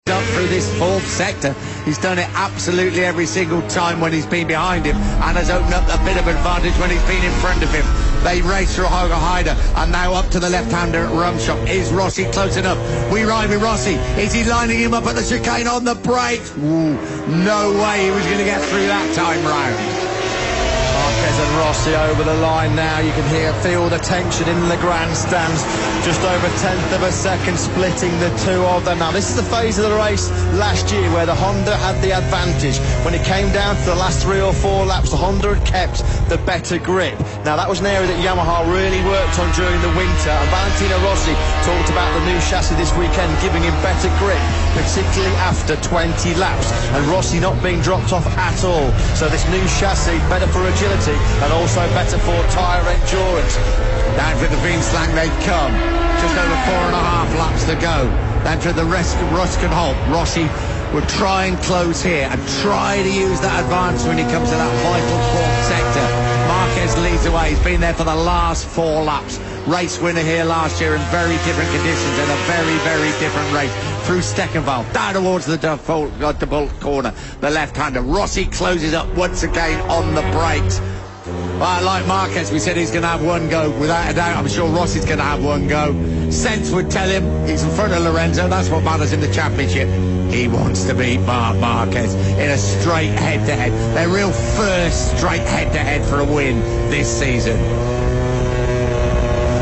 Up through this fourth sector. He's done it absolutely every single time when he's been behind him, and has opened up a bit of advantage when he's been in front of him. They race through Hoga Haida, and now up to the left-hander at Rumshop. Is Rossi close enough? We ride with Rossi. Is he lining him up at the chicane on the brakes? Ooh, no way he was going to get through that time round. Marquez and Rossi over the line now. You can feel the tension in the grandstands. Just over 1/10 of a second splitting the two of them. Now this is the phase of the race last year where the Honda had the advantage. When it came down to the last 3 or 4 laps, the Honda had kept the better grip. Now that was an area that Yamaha really worked on during the winter, and Valentino Rossi talked about the new chassis this weekend giving him better grip, particularly after 20 laps, and Rossi not being dropped off at all. So this new chassis better for agility and also better for tyre endurance. Down for the Veenslang they come. Just over 4.5 laps to go. Down to the Ruskin Holt. Rossi will try and close here and try to use that advantage when he comes to that vital fourth sector. Marquez leads away. He's been there for the last 4 laps. Race winner here last year in very different conditions in a very, very different race. Through Steckenwald, down towards the default corner, the left-hander. Rossi closes up once again on the brakes. Well, like Marquez, we said he's going to have one go. Without a doubt, I'm sure Rossi's going to have one go. Sense would tell him he's in front of Lorenzo. That's what matters in the championship. He wants to beat Marquez in a straight head-to-head. Their real first straight head-to-head for a win this season.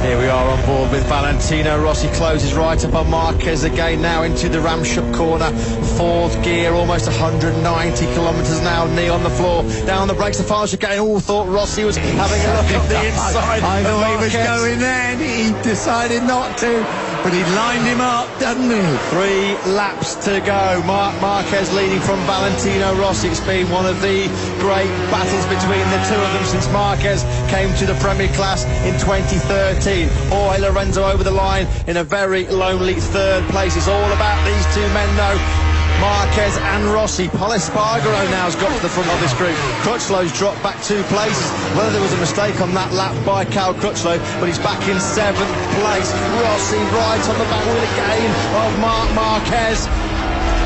Here we are on board with Valentino Rossi. Closes right up on Marquez again now into the Ramshop corner. 4th gear, almost 190 kilometres now, knee on the floor. Down the brakes, the far chicane. All thought Rossi was having a look at the inside. I thought he was going there. He decided not to, but he lined him up, doesn't he? 3 laps to go. Marquez leading from Valentino Rossi. It's been one of the great battles between the two of them since Marquez came to the Premier Class in 2013. Jorge Lorenzo over the line in a very lonely 3rd place. It's all about these two men though. Marquez and Rossi. Pol Espargaro now has got to the front of this group. Crutchlow's dropped back 2 places. Whether there was a mistake on that lap by Cal Crutchlow, but he's back in 7th place. Rossi right on the back wheel again of Marquez.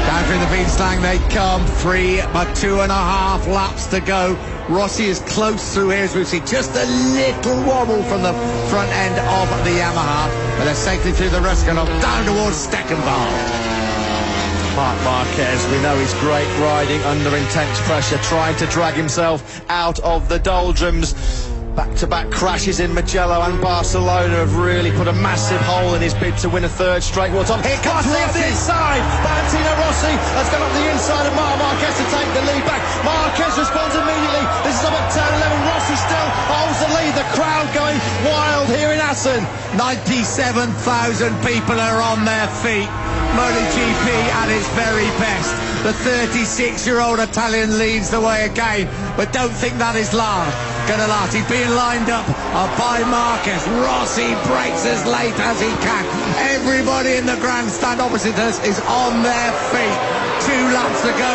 Down through the Veenslang they come. 3 but 2.5 laps to go. Rossi is close through here as we see. Just a little wobble from the front end of the Yamaha. But they're safely through the Ruskanov down towards Steckenwald. Marquez, we know he's great riding under intense pressure, trying to drag himself out of the doldrums. Back-to-back crashes in Mugello and Barcelona have really put a massive hole in his bid to win a 3rd straight World Cup. Here comes Rossi off the inside. Valentino Rossi has gone up the inside of Marquez to take the lead back. Marquez responds immediately. This is up at turn 11. Rossi still holds the lead. The crowd going wild here in Assent. 97,000 people are on their feet. MotoGP at its very best. The 36-year-old Italian leads the way again, but don't think that is gonna last. He's being lined up by Marquez. Rossi breaks as late as he can. Everybody in the grandstand opposite us is on their feet. 2 laps to go.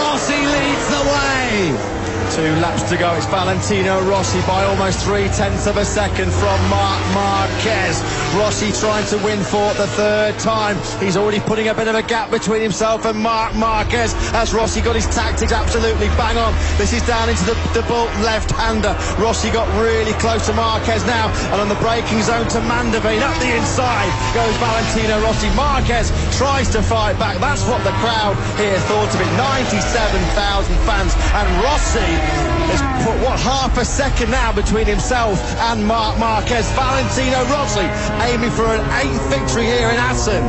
Rossi leads the way. 2 laps to go. It's Valentino Rossi by almost 0.3 of a second from Marquez. Rossi trying to win for the 3rd time. He's already putting a bit of a gap between himself and Marquez as Rossi got his tactics absolutely bang on. This is down into the bolt left-hander. Rossi got really close to Marquez now, and on the braking zone to Mandavine. Up the inside goes Valentino Rossi. Marquez tries to fight back. That's what the crowd here thought of it. 97,000 fans, and Rossi has put, half a second now between himself and Marquez. Valentino Rossi aiming for an 8th victory here in Assent.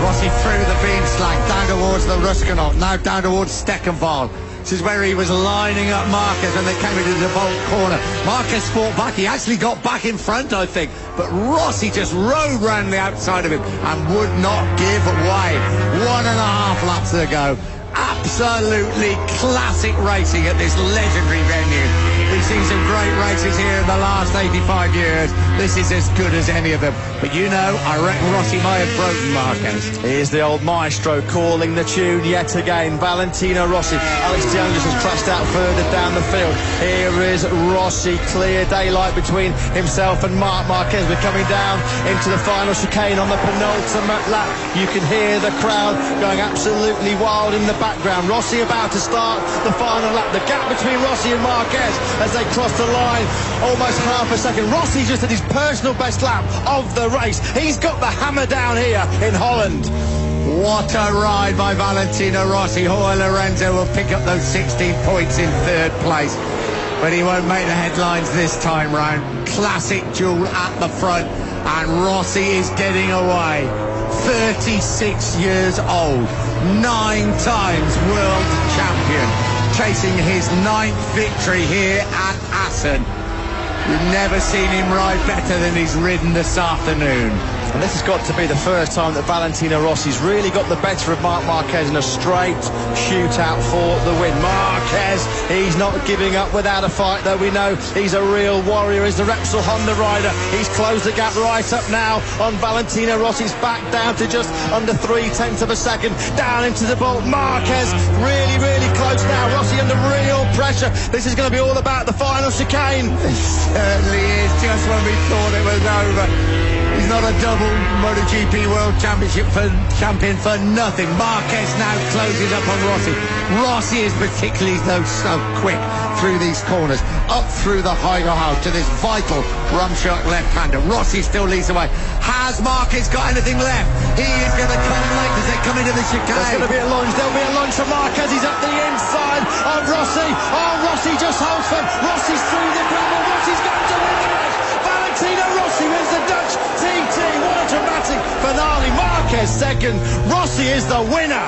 Rossi through the Veenslang, down towards the Ruskanov, now down towards Steckenwald. This is where he was lining up Marquez when they came into the vault corner. Marquez fought back. He actually got back in front, I think. But Rossi just rode round the outside of him and would not give way. 1.5 laps to go. Absolutely classic racing at this legendary venue. We've seen some great races here in the last 85 years. This is as good as any of them. But you know, I reckon Rossi might have broken Marquez. Here's the old maestro calling the tune yet again. Valentino Rossi. Alex de Angelis has crashed out further down the field. Here is Rossi. Clear daylight between himself and Marc Marquez. We're coming down into the final chicane on the penultimate lap. You can hear the crowd going absolutely wild in the background. Rossi about to start the final lap. The gap between Rossi and Marquez as they cross the line, almost half a second. Rossi just at his personal best lap of the race. He's got the hammer down here in Holland. What a ride by Valentino Rossi. Jorge Lorenzo will pick up those 16 points in third place, but he won't make the headlines this time round. Classic duel at the front, and Rossi is getting away. 36 years old, 9 times world champion, chasing his 9th victory here at Assent. We've never seen him ride better than he's ridden this afternoon. And this has got to be the first time that Valentino Rossi's really got the better of Marc Marquez in a straight shootout for the win. Marquez, he's not giving up without a fight, though. We know he's a real warrior. He's the Repsol Honda rider. He's closed the gap right up now on Valentino Rossi's back down to just under 0.3 of a second. Down into the bolt. Marquez really, really close now. Rossi under real pressure. This is going to be all about the final chicane. It certainly is, just when we thought it was over. He's not a double MotoGP World Championship champion for nothing. Marquez now closes up on Rossi. Rossi is particularly so quick through these corners, up through the Heigerhout to this vital rumshock left-hander. Rossi still leads the way. Has Marquez got anything left? He is going to come late as they come into the chicane. There's going to be a lunge. There'll be a lunge for Marquez. He's up the inside of Rossi. Oh, Rossi just holds firm. Rossi's through the gravel. Rossi's going to win the race. Valentino Rossi wins the Dutch TT. What a dramatic finale. Marquez second. Rossi is the winner.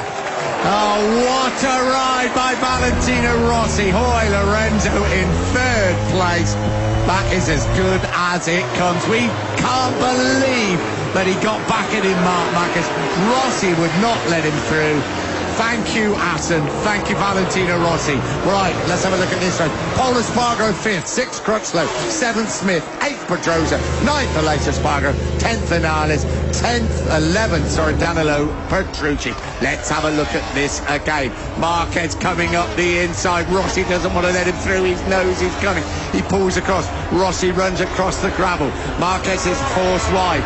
Oh, what a ride by Valentino Rossi. Jorge Lorenzo in third place. That is as good as it comes. We can't believe that he got back at him, Marc Marquez. Rossi would not let him through. Thank you, Assent. Thank you, Valentino Rossi. Right, let's have a look at this one. Pole Espargaro 5th, 6th Crutchlow, 7th Smith, 8th Pedrosa, 9th Aleix Espargaro, 10th Vinales, 11th, Danilo Petrucci. Let's have a look at this again. Marquez coming up the inside. Rossi doesn't want to let him through. He knows he's coming. He pulls across. Rossi runs across the gravel. Marquez is forced wide.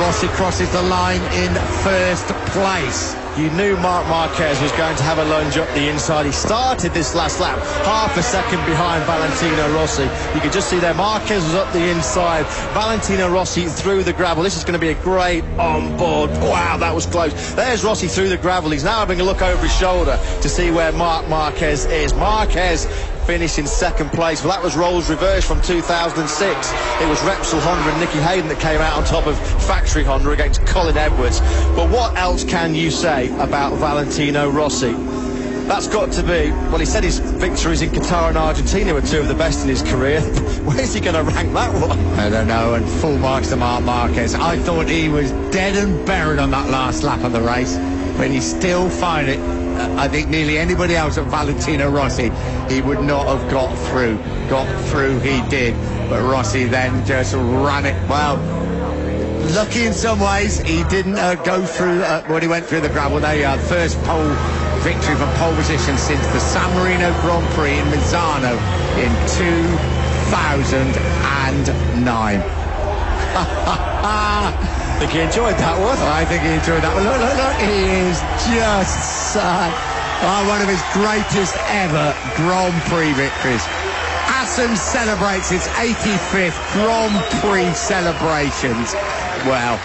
Rossi crosses the line in first place. You knew Marc Marquez was going to have a lunge up the inside. He started this last lap half a second behind Valentino Rossi. You could just see there Marquez was up the inside. Valentino Rossi through the gravel. This is going to be a great on-board. Wow, that was close. There's Rossi through the gravel. He's now having a look over his shoulder to see where Marc Marquez is. Marquez finished in second place. Well, that was roles reversed from 2006. It was Repsol Honda and Nicky Hayden that came out on top of factory Honda against Colin Edwards. But what else can you say about Valentino Rossi? That's got to be, well, he said his victories in Qatar and Argentina were 2 of the best in his career. Where's he going to rank that one? I don't know, and full marks to Marc Marquez. I thought he was dead and buried on that last lap of the race, but he still found it. I think nearly anybody else at Valentino Rossi, he would not have got through. Got through, he did. But Rossi then just ran it. Well, lucky in some ways, he didn't go through when he went through the gravel. There you are, first pole victory from pole position since the San Marino Grand Prix in Misano in 2009. I think he enjoyed that one. I think he enjoyed that one. Look, he is just one of his greatest ever Grand Prix victories. Assent celebrates its 85th Grand Prix celebrations. Well,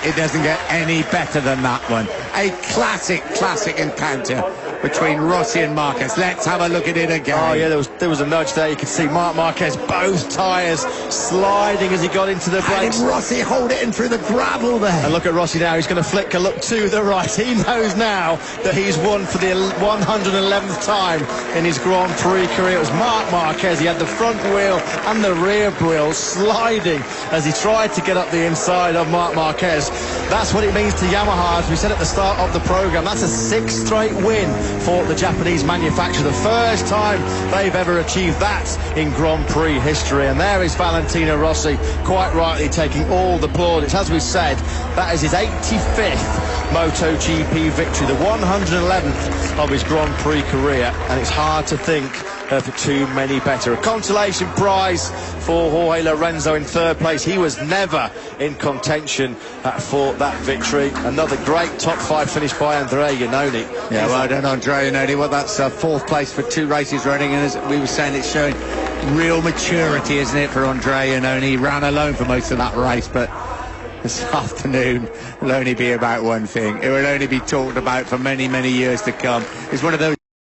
it doesn't get any better than that one. A classic encounter between Rossi and Marquez. Let's have a look at it again. Oh yeah, there was a nudge there. You could see Marc Marquez, both tyres sliding as he got into the brakes. And Rossi hold it in through the gravel there. And look at Rossi now. He's going to flick a look to the right. He knows now that he's won for the 111th time in his Grand Prix career. It was Marc Marquez. He had the front wheel and the rear wheel sliding as he tried to get up the inside of Marc Marquez. That's what it means to Yamaha, as we said at the start of the programme. That's a 6th straight win for the Japanese manufacturer. The first time they've ever achieved that in Grand Prix history. And there is Valentino Rossi, quite rightly taking all the plaudits. As we said, that is his 85th MotoGP victory, the 111th of his Grand Prix career, and it's hard to think of too many better. A consolation prize for Jorge Lorenzo in third place. He was never in contention for that victory. Another great top five finish by Andrea Iannone. Yeah, well done, Andrea Iannone. Well, that's fourth place for 2 races running, and as we were saying, it's showing real maturity, isn't it, for Andrea Iannone? He ran alone for most of that race, but this afternoon will only be about one thing. It will only be talked about for many, many years to come. It's one of those